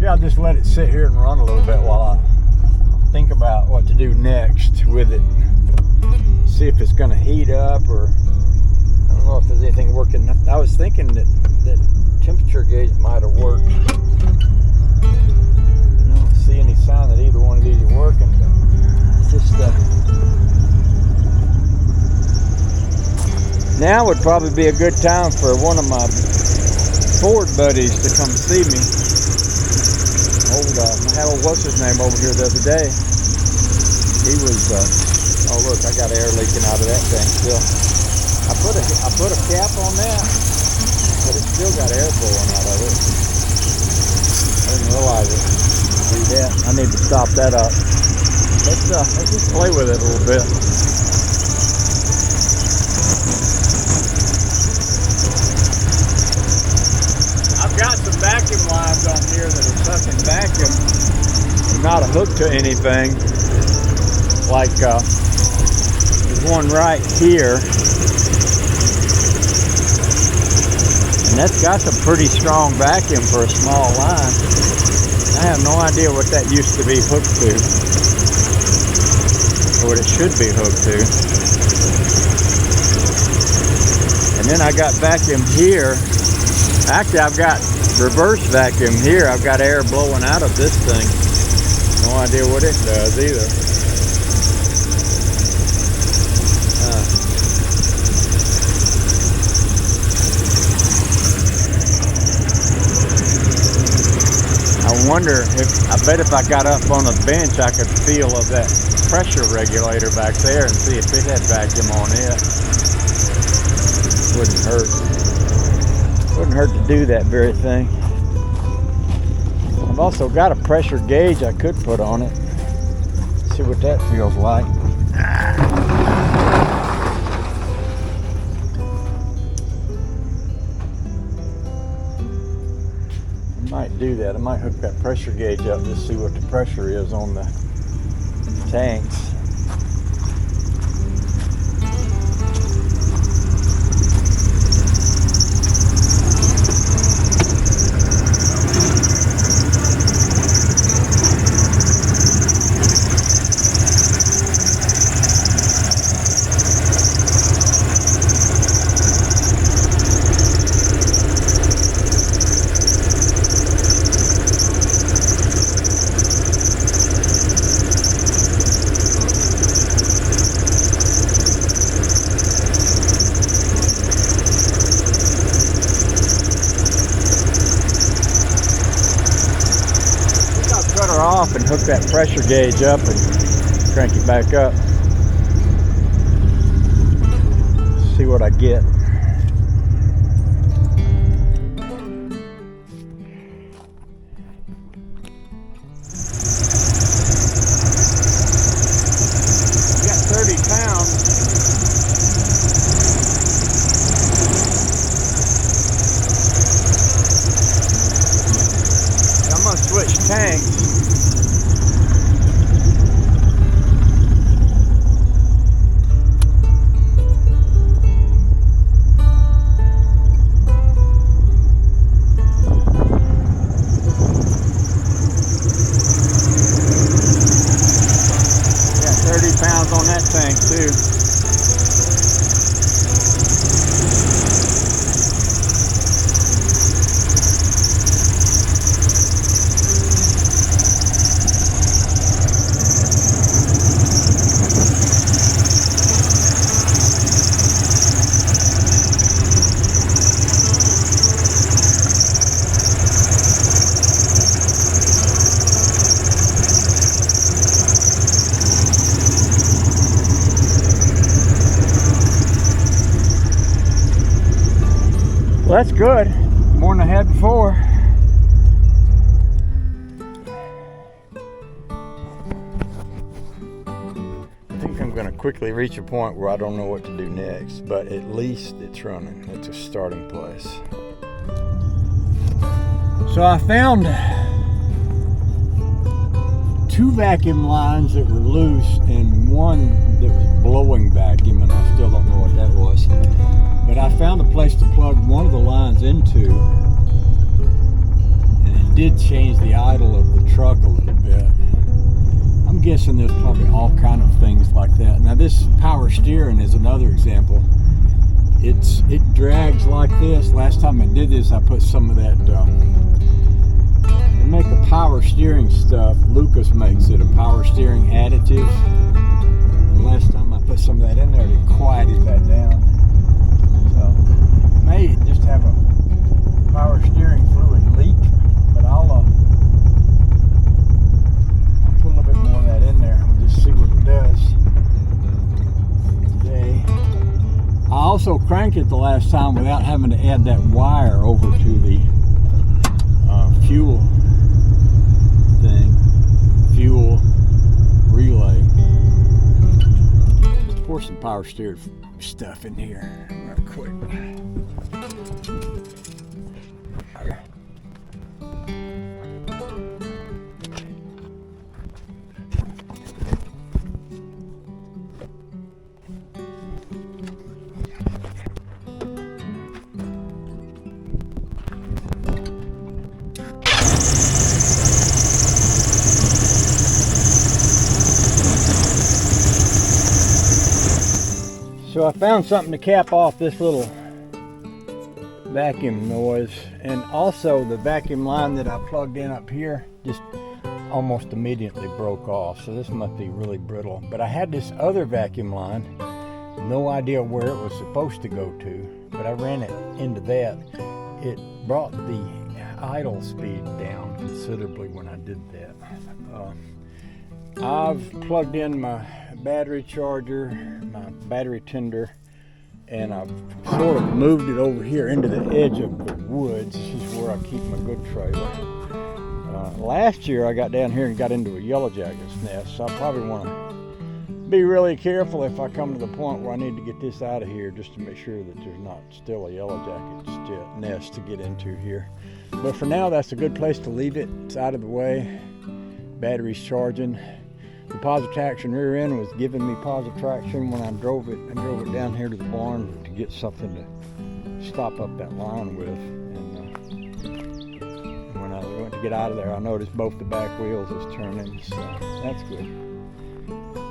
I'll just let it sit here and run a little bit while I think about what to do next with it. See if it's going to heat up, or I don't know if there's anything working. I was thinking that temperature gauge might have worked. I don't see any sign that either one of these are working, but it's just now would probably be a good time for one of my Ford buddies to come see me. I had what's his name over here the other day. He was oh look, I got air leaking out of that thing still. I put a cap on that, but it still got air blowing out of it. I didn't realize it. Do that. I need to stop that up. Let's just play with it a little bit. I've got some vacuum lines on here that are sucking vacuum. They're not hooked to anything. Like there's one right here, and that's got some pretty strong vacuum for a small line. I have no idea what that used to be hooked to, or what it should be hooked to. And then I got vacuum here. Actually, I've got reverse vacuum here. I've got air blowing out of this thing. No idea what it does either. I wonder I bet if I got up on a bench, I could feel of that pressure regulator back there and see if it had vacuum on it. Wouldn't hurt. Wouldn't hurt to do that very thing. I've also got a pressure gauge I could put on it. See what that feels like. I might do that. I might hook that pressure gauge up to see what the pressure is on the tanks. Off and hook that pressure gauge up and crank it back up. See what I get. Got 30 pounds. I'm gonna switch tanks. On that tank too. Well, that's good. More than I had before. I think I'm going to quickly reach a point where I don't know what to do next, but at least it's running. It's a starting place. So I found 2 vacuum lines that were loose and one that was blowing vacuum, and I still don't know what that was. But I found a place to plug one of the lines into, and it did change the idle of the truck a little bit. I'm guessing there's probably all kind of things like that. Now this power steering is another example. It drags like this. Last time I did this, I put some of that, they make a power steering stuff. Lucas makes it, a power steering additive. And last time I put some of that in there, it quieted that down. So, may just have a power steering fluid leak, but I'll put a little bit more of that in there and we'll just see what it does today. I also cranked it the last time without having to add that wire over to the fuel thing, fuel relay. Let's pour some power steered stuff in here right quick. So I found something to cap off this little vacuum noise, and also the vacuum line that I plugged in up here just almost immediately broke off, so this must be really brittle. But I had this other vacuum line, no idea where it was supposed to go to, but I ran it into that. It brought the idle speed down considerably when I did that. I've plugged in my battery charger, my battery tender, and I've sort of moved it over here into the edge of the woods. This is where I keep my good trailer. Last year I got down here and got into a yellow jacket's nest, so I probably want to be really careful if I come to the point where I need to get this out of here, just to make sure that there's not still a yellow jacket's nest to get into here. But for now, that's a good place to leave it. It's out of the way. Battery's charging. The positive traction rear end was giving me positive traction when I drove it. I drove it down here to the barn to get something to stop up that line with. And when I went to get out of there, I noticed both the back wheels was turning, so that's good.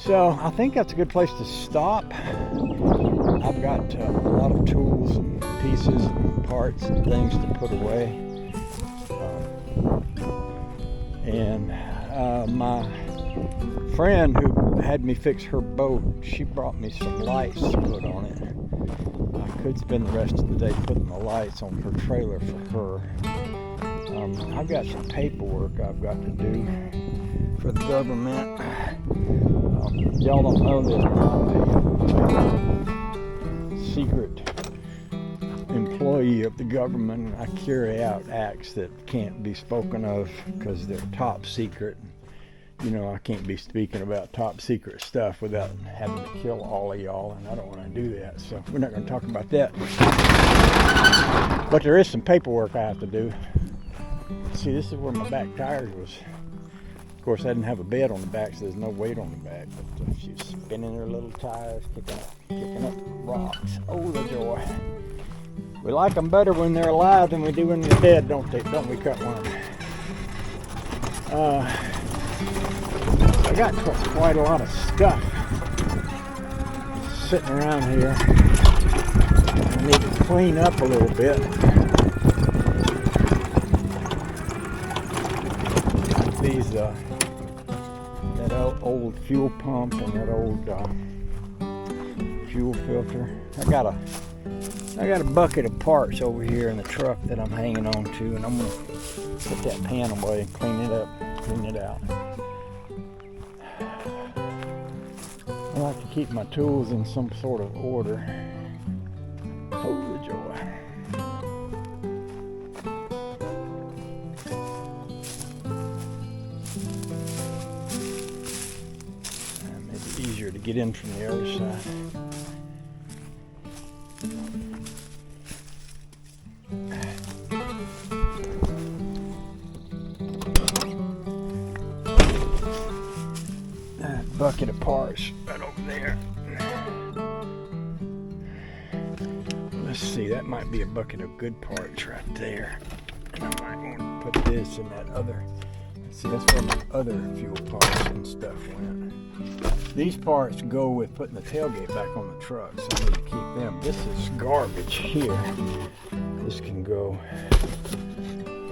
So I think that's a good place to stop. I've got a lot of tools and pieces and parts and things to put away. My friend who had me fix her boat, she brought me some lights to put on it. I could spend the rest of the day putting the lights on her trailer for her. I've got some paperwork I've got to do for the government. Y'all don't know this, but I'm a secret employee of the government, and I carry out acts that can't be spoken of because they're top secret. You know, I can't be speaking about top secret stuff without having to kill all of y'all, and I don't want to do that, so we're not going to talk about that. But there is some paperwork I have to do. See, this is where my back tires was. Of course, I didn't have a bed on the back, so there's no weight on the back, but she was spinning her little tires, kicking up rocks. Oh, the joy. We like them better when they're alive than we do when they're dead, don't we, Cutworm? I got quite a lot of stuff sitting around here. I need to clean up a little bit. These, that old fuel pump and that old fuel filter. I got a bucket of parts over here in the truck that I'm hanging on to, and I'm gonna put that pan away and clean it up, clean it out. I like to keep my tools in some sort of order. Oh, the joy. Maybe easier to get in from the other side. Bucket of parts right over there. Let's see, that might be a bucket of good parts right there. I might want to put this in that other. See, that's where my other fuel parts and stuff went. These parts go with putting the tailgate back on the truck, so I need to keep them. This is garbage here. This can go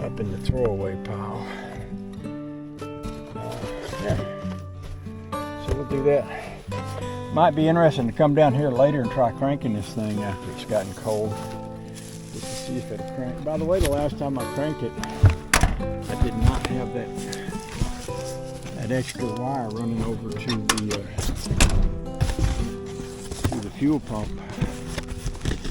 up in the throwaway pile. Yeah. So we'll do that. Might be interesting to come down here later and try cranking this thing after it's gotten cold. Just to see if it'll crank. By the way, the last time I cranked it, I did not have that extra wire running over to the fuel pump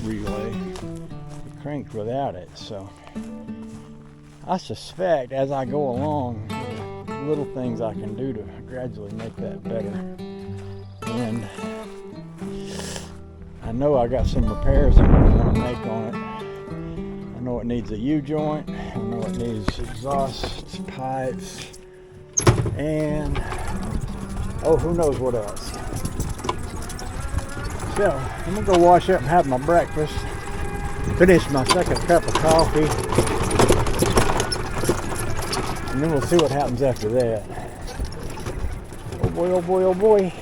relay. It cranked without it, so I suspect as I go along, little things I can do to gradually make that better. And I know I got some repairs I'm going to want to make on it. I know it needs a U-joint. I know it needs exhaust pipes. And, oh, who knows what else. So, I'm going to go wash up and have my breakfast. Finish my second cup of coffee. And then we'll see what happens after that. Oh boy, oh boy, oh boy.